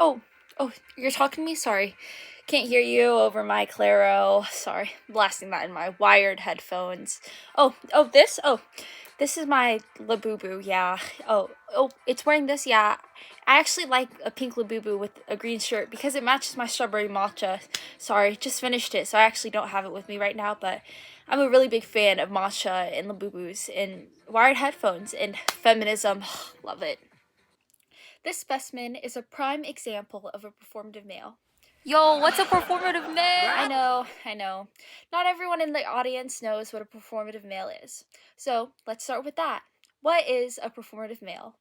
Oh, oh, you're talking to me? Sorry. Can't hear you over my Claro. Sorry. Blasting that in my wired headphones. This? Oh, this is my Labubu, yeah. It's wearing this, yeah. I actually like a pink Labubu with a green shirt because it matches my strawberry matcha. Sorry, just finished it, so I actually don't have it with me right now, but I'm a really big fan of matcha and Labubus and wired headphones and feminism. Love it. This specimen is a prime example of a performative male. Yo, what's a performative male? I know. Not everyone in the audience knows what a performative male is. So, let's start with that. What is a performative male?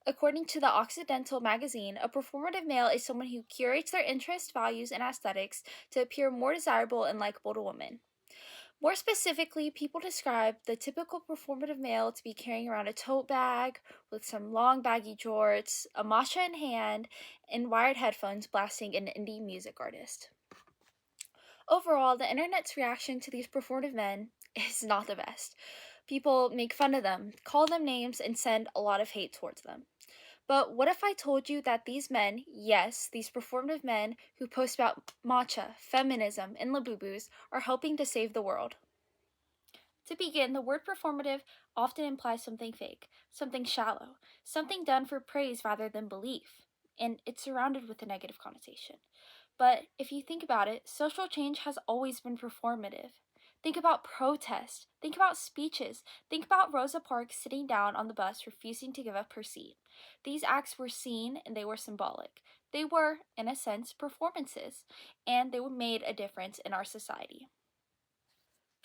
According to the Occidental magazine, a performative male is someone who curates their interests, values, and aesthetics to appear more desirable and likable to women. More specifically, people describe the typical performative male to be carrying around a tote bag with some long baggy jorts, a matcha in hand, and wired headphones blasting an indie music artist. Overall, the internet's reaction to these performative men is not the best. People make fun of them, call them names, and send a lot of hate towards them. But what if I told you that these men, yes, these performative men who post about matcha, feminism, and labubus, are helping to save the world? To begin, the word performative often implies something fake, something shallow, something done for praise rather than belief, and it's surrounded with a negative connotation. But if you think about it, social change has always been performative. Think about protests, think about speeches, think about Rosa Parks sitting down on the bus refusing to give up her seat. These acts were seen and they were symbolic. They were, in a sense, performances, and they made a difference in our society.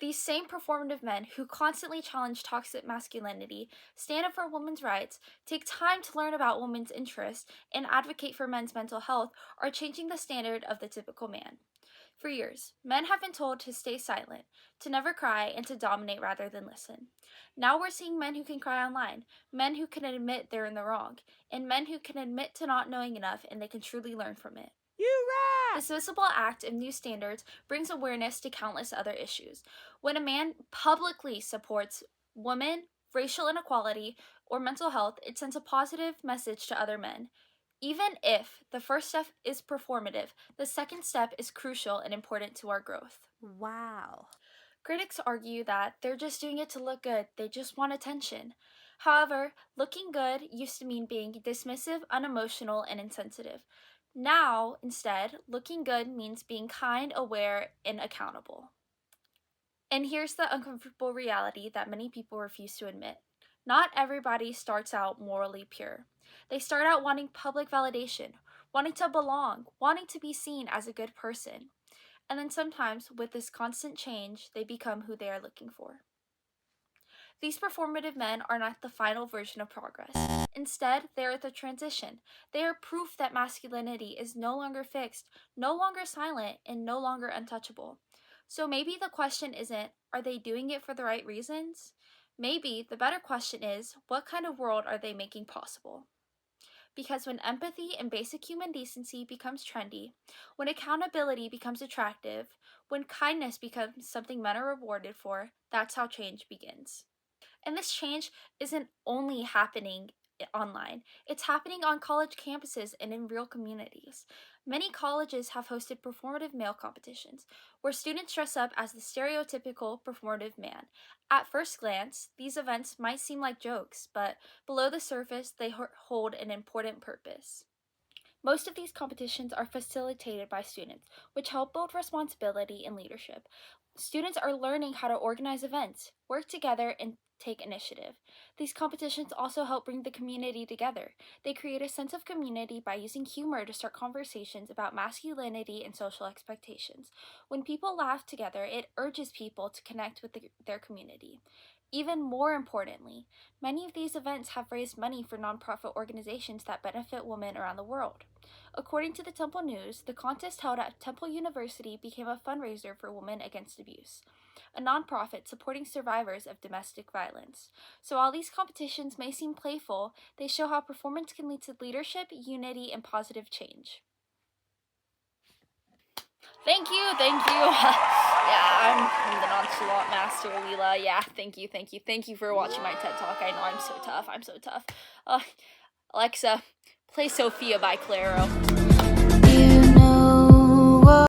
These same performative men who constantly challenge toxic masculinity, stand up for women's rights, take time to learn about women's interests, and advocate for men's mental health are changing the standard of the typical man. For years, men have been told to stay silent, to never cry, and to dominate rather than listen. Now we're seeing men who can cry online, men who can admit they're in the wrong, and men who can admit to not knowing enough and they can truly learn from it. You rap! This visible act of new standards brings awareness to countless other issues. When a man publicly supports women, racial inequality, or mental health, it sends a positive message to other men. Even if the first step is performative, the second step is crucial and important to our growth. Wow. Critics argue that they're just doing it to look good, they just want attention. However, looking good used to mean being dismissive, unemotional, and insensitive. Now, instead, looking good means being kind, aware, and accountable. And here's the uncomfortable reality that many people refuse to admit. Not everybody starts out morally pure. They start out wanting public validation, wanting to belong, wanting to be seen as a good person. And then sometimes, with this constant change, they become who they are looking for. These performative men are not the final version of progress. Instead, they are the transition. They are proof that masculinity is no longer fixed, no longer silent, and no longer untouchable. So maybe the question isn't, are they doing it for the right reasons? Maybe the better question is, what kind of world are they making possible? Because when empathy and basic human decency becomes trendy, when accountability becomes attractive, when kindness becomes something men are rewarded for, that's how change begins. And this change isn't only happening online, it's happening on college campuses and in real communities. Many colleges have hosted performative male competitions, where students dress up as the stereotypical performative man. At first glance, these events might seem like jokes, but below the surface, they hold an important purpose. Most of these competitions are facilitated by students, which help build responsibility and leadership. Students are learning how to organize events, work together, and take initiative. These competitions also help bring the community together. They create a sense of community by using humor to start conversations about masculinity and social expectations. When people laugh together, it urges people to connect with their community. Even more importantly, many of these events have raised money for nonprofit organizations that benefit women around the world. According to the Temple News, the contest held at Temple University became a fundraiser for Women Against Abuse, a nonprofit supporting survivors of domestic violence. So while these competitions may seem playful, they show how performance can lead to leadership, unity, and positive change. Thank you. I'm the nonchalant master, Leela. Yeah, thank you for watching my TED Talk. I know I'm so tough. Uh, Alexa, play Sophia by Claro.